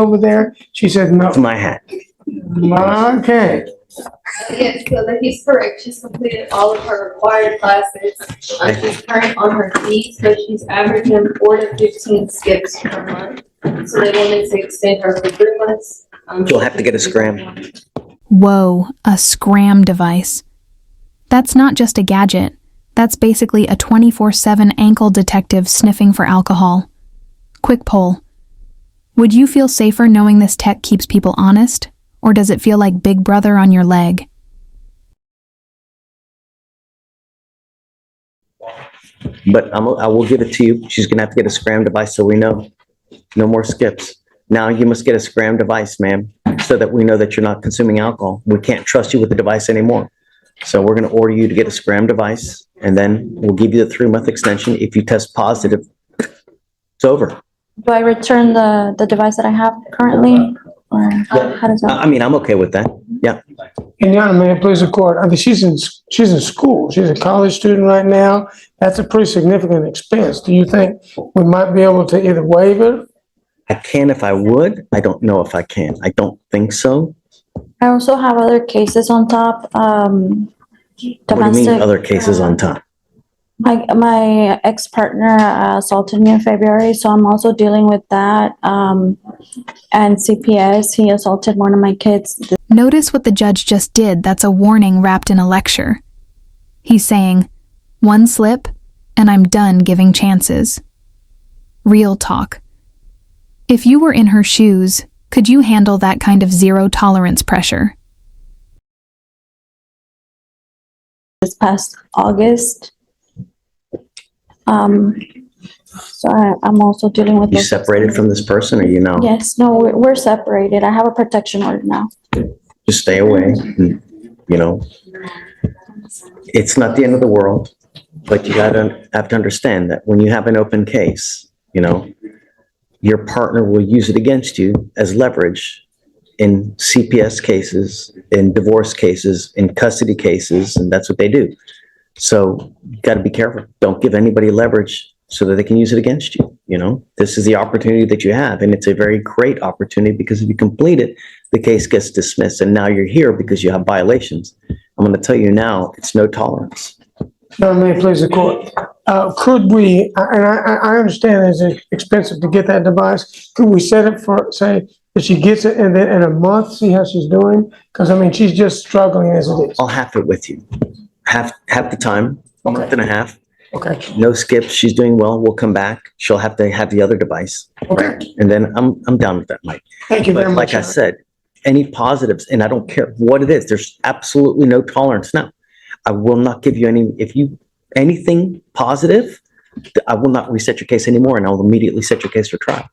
over there? She said no. It's my hat. Okay. Yes, so that he's correct. She's completed all of her required classes. She's current on her fees, so she's averaging 4 to 15 skips per month. So they wanted to extend her for 3 months. You'll have to get a SCRAM. Whoa, a SCRAM device. That's not just a gadget. That's basically a 24/7 ankle detective sniffing for alcohol. Quick poll. Would you feel safer knowing this tech keeps people honest? Or does it feel like Big Brother on your leg? But I will give it to you. She's going to have to get a SCRAM device so we know. No more skips. Now you must get a SCRAM device, ma'am, so that we know that you're not consuming alcohol. We can't trust you with the device anymore. So we're going to order you to get a SCRAM device, and then we'll give you the 3-month extension. If you test positive, it's over. Do I return the device that I have currently? Or how does that? I mean, I'm okay with that. Yeah. And Your Honor, may it please the court, I mean, she's in school. She's a college student right now. That's a pretty significant expense. Do you think we might be able to either waive it? I can if I would. I don't know if I can. I don't think so. I also have other cases on top. What do you mean Domestic. other cases on top? My ex-partner assaulted me in February, so I'm also dealing with that. And CPS, he assaulted one of my kids. Notice what the judge just did. That's a warning wrapped in a lecture. He's saying, one slip, and I'm done giving chances. Real talk. If you were in her shoes, could you handle that kind of zero-tolerance pressure? This past August. So I'm also dealing with. You separated from this person, or you know? Yes, no, we're separated. I have a protection order now. Just stay away. And, you know, it's not the end of the world, but you have to understand that when you have an open case, you know, your partner will use it against you as leverage in CPS cases, in divorce cases, in custody cases, and that's what they do. So you got to be careful. Don't give anybody leverage so that they can use it against you. You know, this is the opportunity that you have, and it's a very great opportunity because if you complete it, the case gets dismissed, and now you're here because you have violations. I'm going to tell you now, it's no tolerance. Your Honor, may it please the court. Could we, and I understand it's expensive to get that device. Could we set it for, say, that she gets it and then in a month, see how she's doing? Because I mean, she's just struggling as it is. I'll have it with you. Half the time, a month and a half. Okay. No skips. She's doing well. We'll come back. She'll have to have the other device. Okay. And then I'm down with that, Mike. Thank you very But much. like I said, any positives, and I don't care what it is, there's absolutely no tolerance now. I will not give you anything positive, I will not reset your case anymore, and I'll immediately set your case for trial.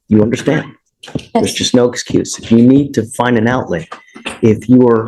You understand? There's just no excuse. If you need to find an outlet, if you are,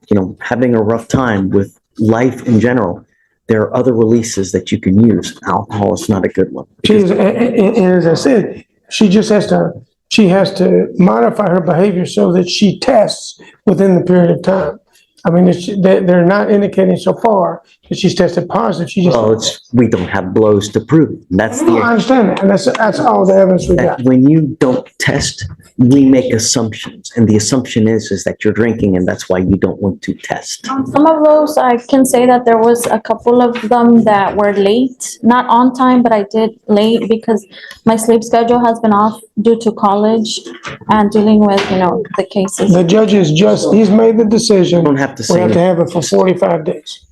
you know, having a rough time with life in general, there are other releases that you can use. Alcohol is not a good one. And as I said, she has to modify her behavior so that she tests within the period of time. I mean, they're not indicating so far that she's tested positive. She just. Well, we don't have blows to prove it. That's I understand that, and that's all the evidence we got. when you don't test, we make assumptions, and the assumption is that you're drinking, and that's why you don't want to test. Some of those, I can say that there was a couple of them that were late, not on time, but I did late because my sleep schedule has been off due to college and dealing with, you know, the cases. The judge he's made the decision. You don't have to We say have to anything. have it for 45 days.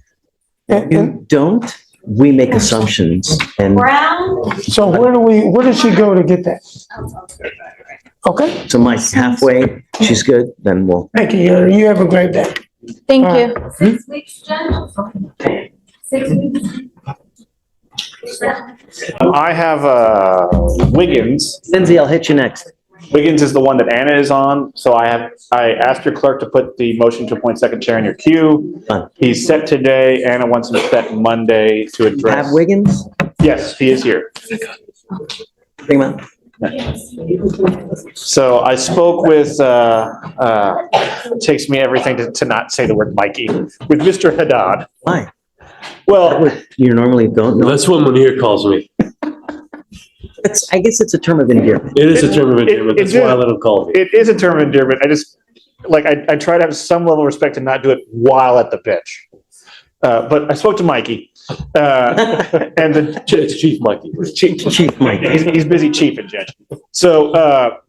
You don't, we make assumptions, and So where does she go to get that? Okay, so Mike, halfway, she's good, then we'll. thank you. You have a great day. Thank you. 6 weeks, Judge? 6 weeks? I have Wiggins. Lindsay, I'll hit you next. Wiggins is the one that Anna is on, so I asked your clerk to put the motion to appoint second chair in your queue. Done. He's set today. Anna wants him set Monday to address. Have Wiggins? Yes, he is here. Bring him out. So I spoke with, it takes me everything to not say the word Mikey, with Mr. Haddad. Why? Well, You normally don't know. That's what Munir calls me. I guess it's a term of endearment. It is a term of endearment. That's why I let him call me. It is a term of endearment. I try to have some level of respect and not do it while at the bench. But I spoke to Mikey, and It's Chief Mikey. Chief Mike. he's busy chiefing, Judge. So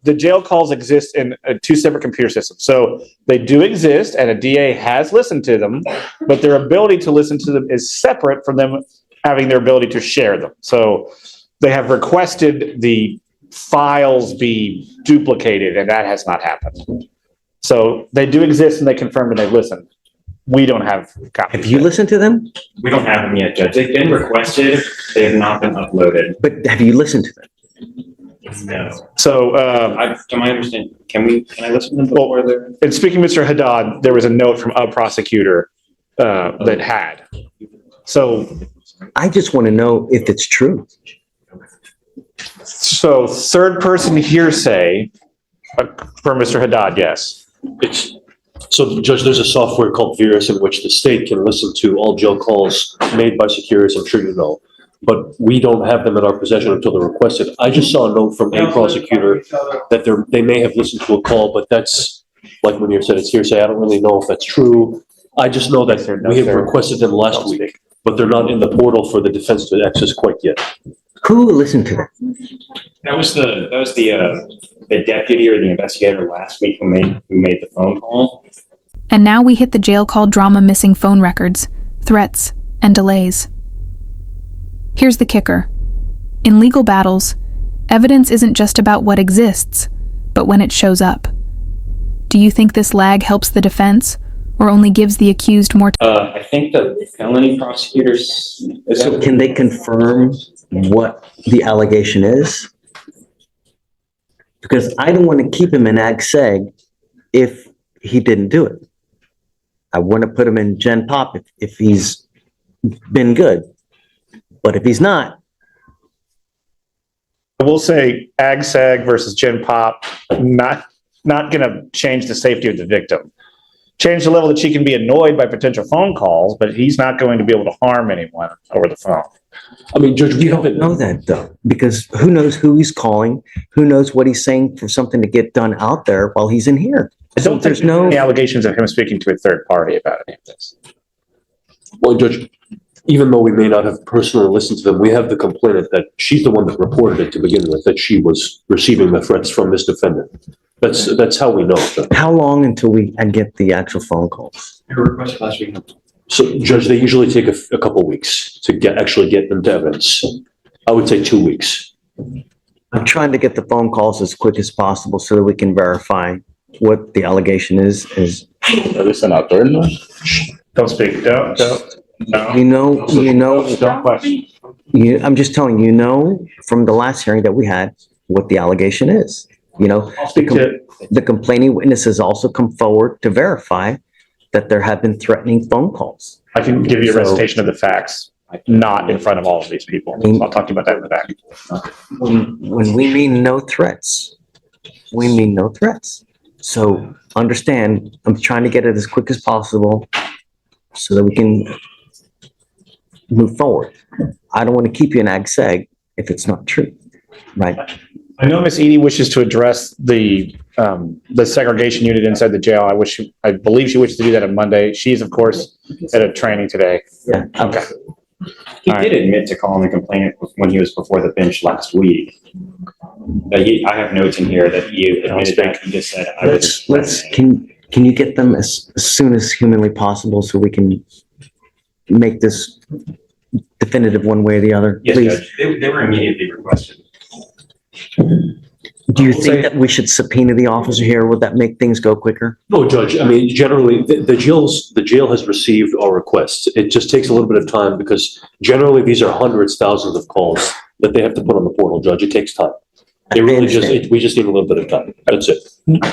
the jail calls exist in two separate computer systems. So they do exist, and a DA has listened to them, but their ability to listen to them is separate from them having their ability to share them. So they have requested the files be duplicated, and that has not happened. So they do exist, and they confirmed and they've listened. We don't have copies. Have you listened to them? We don't have them yet, Judge. They've been requested. They have not been uploaded. But have you listened to them? No. So, To my understanding, can I listen to them before they're? and speaking of Mr. Haddad, there was a note from a prosecutor that had. So, I just want to know if it's true. so third person hearsay for Mr. Haddad, yes. So, Judge, there's a software called Virus in which the state can listen to all jail calls made by securities, I'm sure you know. But we don't have them in our possession until they're requested. I just saw a note from a prosecutor that they may have listened to a call, but that's, like when you said it's hearsay, I don't really know if that's true. I just know that we have requested them last week, but they're not in the portal for the defense to access quite yet. Who listened to them? That was the deputy or the investigator last week who made the phone call. And now we hit the jail call drama missing phone records, threats, and delays. Here's the kicker. In legal battles, evidence isn't just about what exists, but when it shows up. Do you think this lag helps the defense, or only gives the accused more time? I think the felony prosecutors. So can they confirm what the allegation is? Because I don't want to keep him in ag seg if he didn't do it. I want to put him in Gen Pop if he's been good. But if he's not, I will say Ag Sag versus Gen Pop, not going to change the safety of the victim. Change the level that she can be annoyed by potential phone calls, but he's not going to be able to harm anyone over the phone. I mean, Judge, we you don't haven't. know that though, because who knows who he's calling? Who knows what he's saying for something to get done out there while he's in here? I don't think there's no any allegations of him speaking to a third party about any of this. Well, Judge, even though we may not have personally listened to them, we have the complainant that she's the one that reported it to begin with, that she was receiving the threats from this defendant. That's how we know. Judge. How long until I get the actual phone calls? They were requested last week. So, Judge, they usually take a couple weeks to actually get them to evidence. I would say 2 weeks. I'm trying to get the phone calls as quick as possible so that we can verify what the allegation is. Don't speak. Don't. No. Don't question. I'm just telling you, from the last hearing that we had, what the allegation is. I'll speak to The complaining witnesses also come forward to verify that there have been threatening phone calls. I can give you a So- recitation of the facts, not in front of all of these people. So I'll talk to you about that in the back. When we mean no threats, we mean no threats. So understand, I'm trying to get it as quick as possible so that we can move forward. I don't want to keep you in ag seg if it's not true, right? I know Miss Edie wishes to address the segregation unit inside the jail. I believe she wishes to do that on Monday. She is, of course, at a training today. Yeah. Okay. He All did admit to calling the complainant when he was before the bench last week. I have notes in here that he admitted that. He just said, I was. Can you get them as soon as humanly possible so we can make this definitive one way or the other, Yes, please? Judge. They were immediately requested. Do you think that we should subpoena the officer here? Would that make things go quicker? No, Judge, I mean, generally, the jail has received our requests. It just takes a little bit of time because generally these are hundreds, thousands of calls that they have to put on the portal, Judge. It takes time. It really we just need a little bit of time. That's it.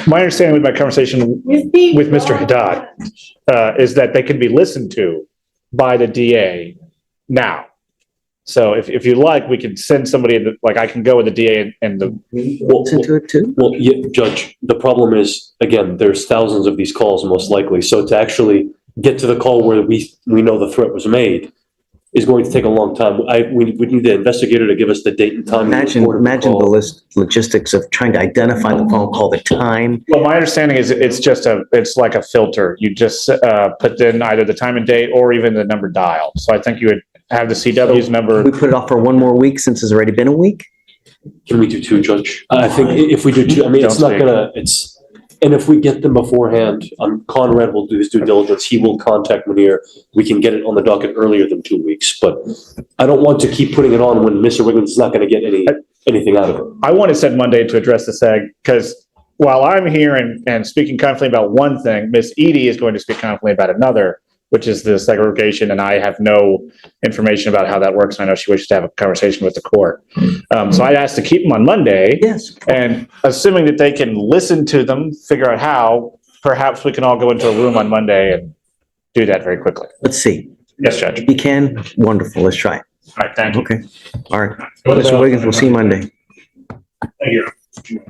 My understanding with my conversation with Mr. Haddad is that they can be listened to by the DA now. So if you like, we could send somebody, I can go with the DA and the. Listen to it too? Well, yeah, Judge, the problem is, again, there's thousands of these calls most likely. So to actually get to the call where we know the threat was made, is going to take a long time. We need the investigator to give us the date and time. Imagine the logistics of trying to identify the phone call, the time. Well, my understanding is it's like a filter. You just put in either the time and date or even the number dialed. So I think you would have the CW's number. We put it off for one more week since it's already been a week? Can we do 2, Judge? I think if we do 2, I mean, it's not gonna, and if we get them beforehand, Conrad will do his due diligence. He will contact Munir. We can get it on the docket earlier than 2 weeks, but I don't want to keep putting it on when Mr. Wiggins is not gonna get anything out of it. I wanted said Monday to address the SEG because while I'm here and speaking confidently about one thing, Miss Edie is going to speak confidently about another, which is the segregation, and I have no information about how that works. I know she wishes to have a conversation with the court. So I asked to keep them on Monday. Yes. And assuming that they can listen to them, figure out how, perhaps we can all go into a room on Monday and do that very quickly. Let's see. Yes, Judge. If you can, wonderful. Let's try it. All right, thank you. Okay. All right. Mr. Wiggins, we'll see you Monday. Thank you.